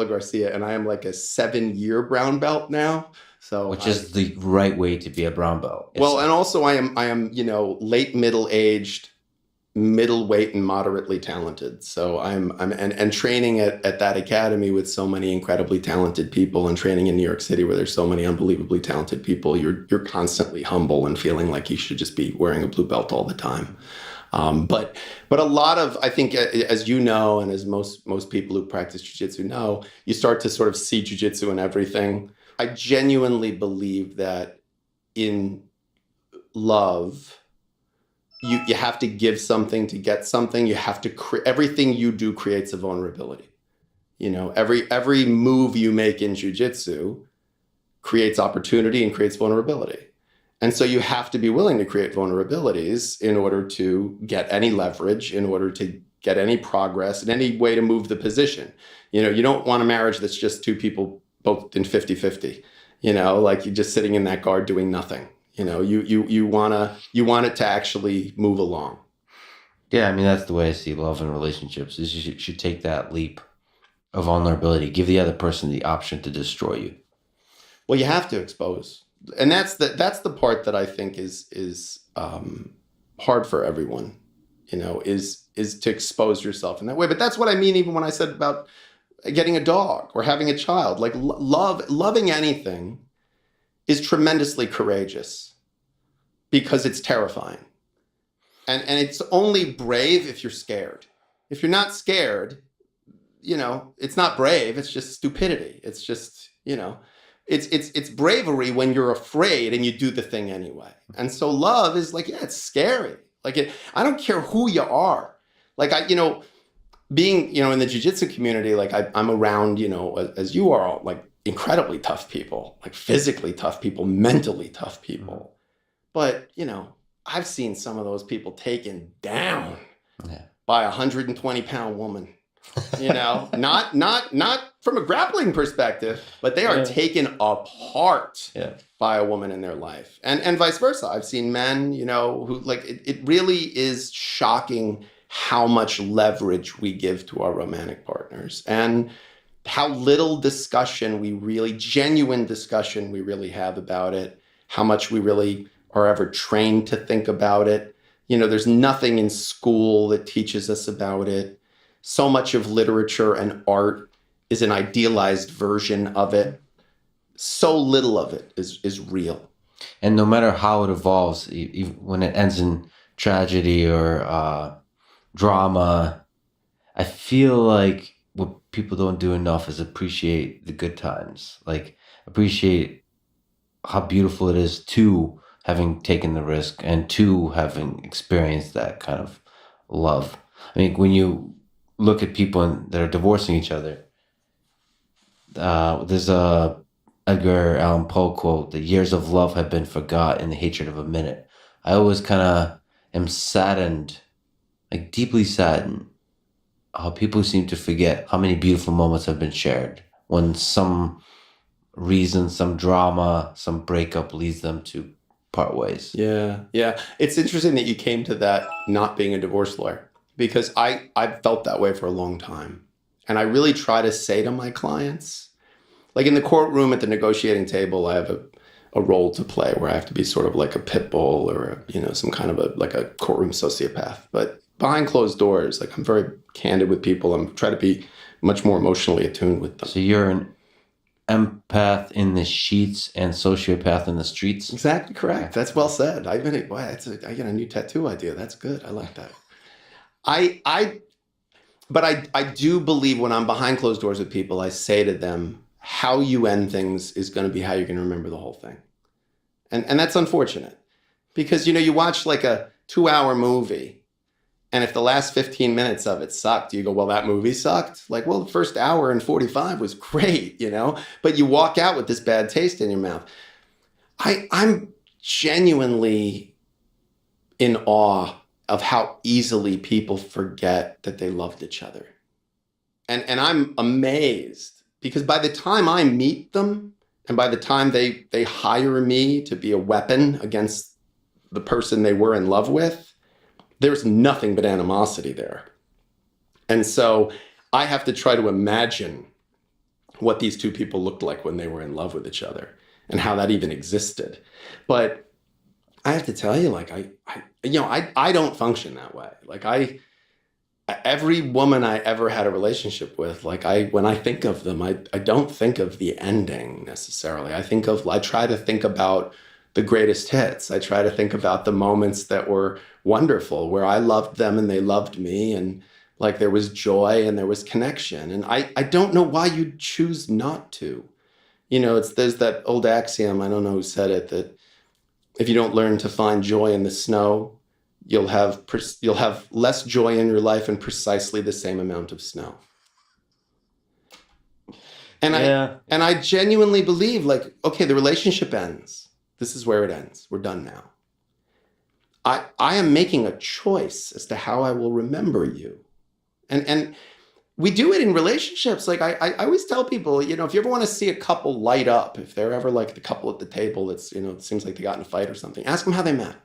Garcia, and I am like a 7-year brown belt now. So which is the right way to be a brown belt. well, and also I am, late middle aged, middleweight and moderately talented. So and training at that academy with so many incredibly talented people, and training in New York City where there's so many unbelievably talented people, you're constantly humble and feeling like you should just be wearing a blue belt all the time. But a lot of, I think, as you know, and as most people who practice jujitsu know, you start to sort of see jujitsu in everything. I genuinely believe that in love, you have to give something to get something. You have to everything you do creates a vulnerability. Every move you make in jujitsu creates opportunity and creates vulnerability. And so you have to be willing to create vulnerabilities in order to get any leverage, in order to get any progress, in any way to move the position. You don't want a marriage that's just two people both in 50-50, like you're just sitting in that guard doing nothing. You want it to actually move along. Yeah, I mean, that's the way I see love and relationships is you should take that leap of vulnerability, give the other person the option to destroy you. Well, you have to expose. And that's the part that I think is hard for everyone, is to expose yourself in that way. But that's what I mean, even when I said about getting a dog or having a child. Like loving anything is tremendously courageous because it's terrifying. And it's only brave if you're scared. If you're not scared, it's not brave, it's just stupidity. It's just, it's bravery when you're afraid and you do the thing anyway. And so love is like, yeah, it's scary. Like I don't care who you are. Like being, in the jiu-jitsu community, like I'm around, as you are, like incredibly tough people, like physically tough people, mentally tough people. But, I've seen some of those people taken down by a 120-pound woman. Not from a grappling perspective, but they are taken apart by a woman in their life, and vice versa. I've seen men, who like it really is shocking how much leverage we give to our romantic partners and how little genuine discussion we really have about it, how much we really are ever trained to think about it. There's nothing in school that teaches us about it. So much of literature and art is an idealized version of it. So little of it is real. And no matter how it evolves, even when it ends in tragedy or drama, I feel like what people don't do enough is appreciate the good times. Like appreciate how beautiful it is to having taken the risk and to having experienced that kind of love. I mean, when you look at people that are divorcing each other, there's a Edgar Allan Poe quote: "The years of love have been forgot in the hatred of a minute." I always kind of am saddened, like deeply saddened, how people seem to forget how many beautiful moments have been shared when some reason, some drama, some breakup leads them to part ways. Yeah. It's interesting that you came to that not being a divorce lawyer, because I've felt that way for a long time. And I really try to say to my clients, like in the courtroom at the negotiating table, I have a role to play where I have to be sort of like a pit bull or, some kind of a courtroom sociopath. But behind closed doors, like I'm very candid with people. I'm trying to be much more emotionally attuned with them. So you're an empath in the sheets and sociopath in the streets? Exactly correct. That's well said. I get a new tattoo idea. That's good. I like that. But I do believe when I'm behind closed doors with people, I say to them, how you end things is going to be how you're going to remember the whole thing. And that's unfortunate because, you watch like a 2-hour movie, and if the last 15 minutes of it sucked, you go, well, that movie sucked. Like, well, the first hour and 45 was great, but you walk out with this bad taste in your mouth. I'm genuinely in awe of how easily people forget that they loved each other. And I'm amazed because by the time I meet them and by the time they hire me to be a weapon against the person they were in love with, there's nothing but animosity there. And so I have to try to imagine what these two people looked like when they were in love with each other and how that even existed. But I have to tell you, like, I don't function that way. Like, every woman I ever had a relationship with, like, when I think of them, I don't think of the ending necessarily. I try to think about the greatest hits. I try to think about the moments that were wonderful, where I loved them and they loved me, and like there was joy and there was connection. And I don't know why you'd choose not to. There's that old axiom, I don't know who said it, that if you don't learn to find joy in the snow, you'll have less joy in your life and precisely the same amount of snow. And Yeah. I genuinely believe, like, okay, the relationship ends. This is where it ends. We're done now. I am making a choice as to how I will remember you. And we do it in relationships. Like, I always tell people, if you ever want to see a couple light up, if they're ever like the couple at the table that's, it seems like they got in a fight or something, ask them how they met.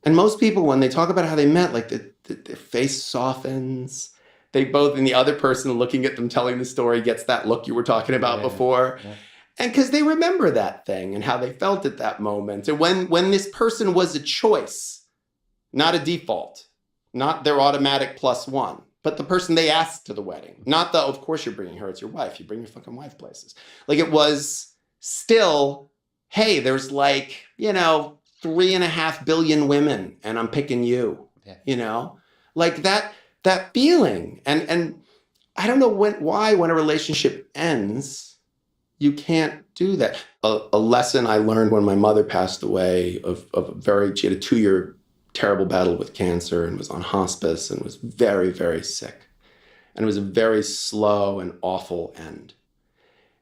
And most people, when they talk about how they met, like their face softens. They both, and the other person looking at them telling the story gets that look you were talking about before. Yeah. And because they remember that thing and how they felt at that moment. And when this person was a choice, not a default, not their automatic +1, but the person they asked to the wedding. Not of course you're bringing her, it's your wife. You bring your fucking wife places. Like, it was still, hey, there's like, 3.5 billion women and I'm picking you, like that feeling. And I don't know why when a relationship ends, you can't do that. A lesson I learned when my mother passed away she had a 2-year terrible battle with cancer and was on hospice and was very, very sick. And it was a very slow and awful end.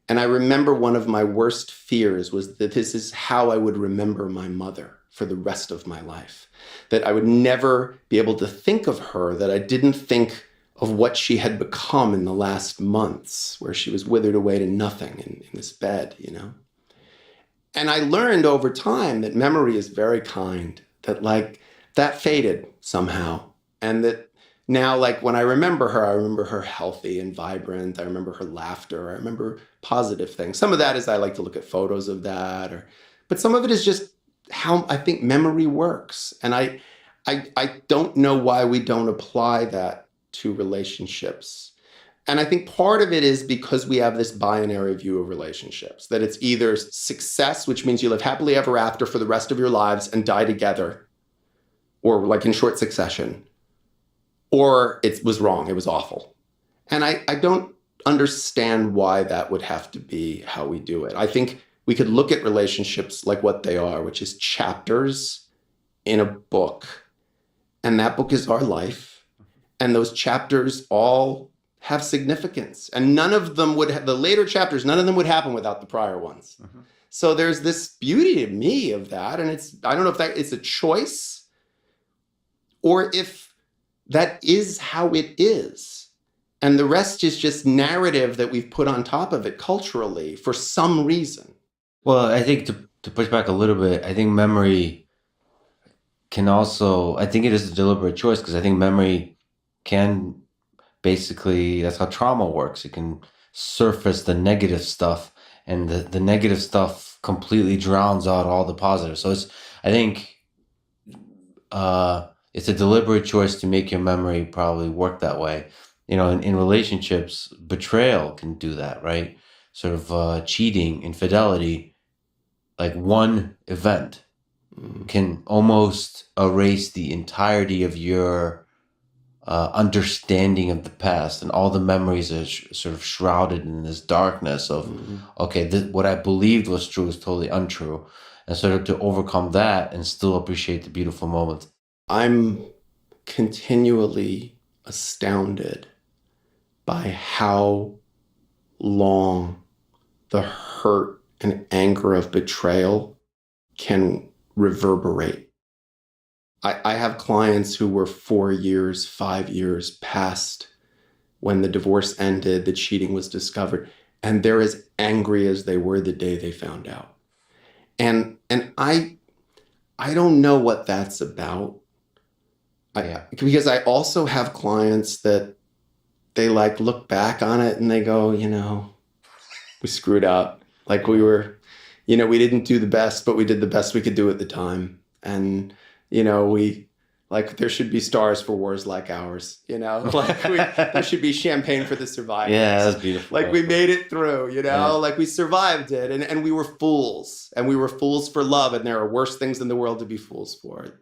And I remember one of my worst fears was that this is how I would remember my mother for the rest of my life. That I would never be able to think of her, that I didn't think of what she had become in the last months, where she was withered away to nothing in this bed, And I learned over time that memory is very kind, that like that faded somehow. And that now, like, when I remember her healthy and vibrant. I remember her laughter. I remember positive things. Some of that is I like to look at photos of that, but some of it is just how I think memory works. And I don't know why we don't apply that to relationships. And I think part of it is because we have this binary view of relationships, that it's either success, which means you live happily ever after for the rest of your lives and die together, or like in short succession, or it was wrong, it was awful. And I don't understand why that would have to be how we do it. I think we could look at relationships like what they are, which is chapters in a book. And that book is our life. And those chapters all have significance. And none of them the later chapters, none of them would happen without the prior ones. Mm-hmm. So there's this beauty to me of that. And I don't know if that it's a choice or if that is how it is. And the rest is just narrative that we've put on top of it culturally for some reason. Well, I think to push back a little bit, I think memory can also, I think it is a deliberate choice, because I think memory can basically, that's how trauma works. It can surface the negative stuff, and the negative stuff completely drowns out all the positive. So I think it's a deliberate choice to make your memory probably work that way. In relationships, betrayal can do that, right? Sort of cheating, infidelity, like one event can almost erase the entirety of your understanding of the past, and all the memories are sort of shrouded in this darkness of, okay, what I believed was true is totally untrue. And sort of to overcome that and still appreciate the beautiful moments. I'm continually astounded by how long the hurt and anger of betrayal can reverberate. I have clients who were 4 years, 5 years past when the divorce ended, the cheating was discovered, and they're as angry as they were the day they found out. And I don't know what that's about. Because I also have clients that they like look back on it and they go, We screwed up. Like we were, we didn't do the best, but we did the best we could do at the time. And, we, like, there should be stars for wars like ours, like there should be champagne for the survivors. Yeah, that's beautiful. Like we made it through, like we survived it, and we were fools, and we were fools for love. And there are worse things in the world to be fools for.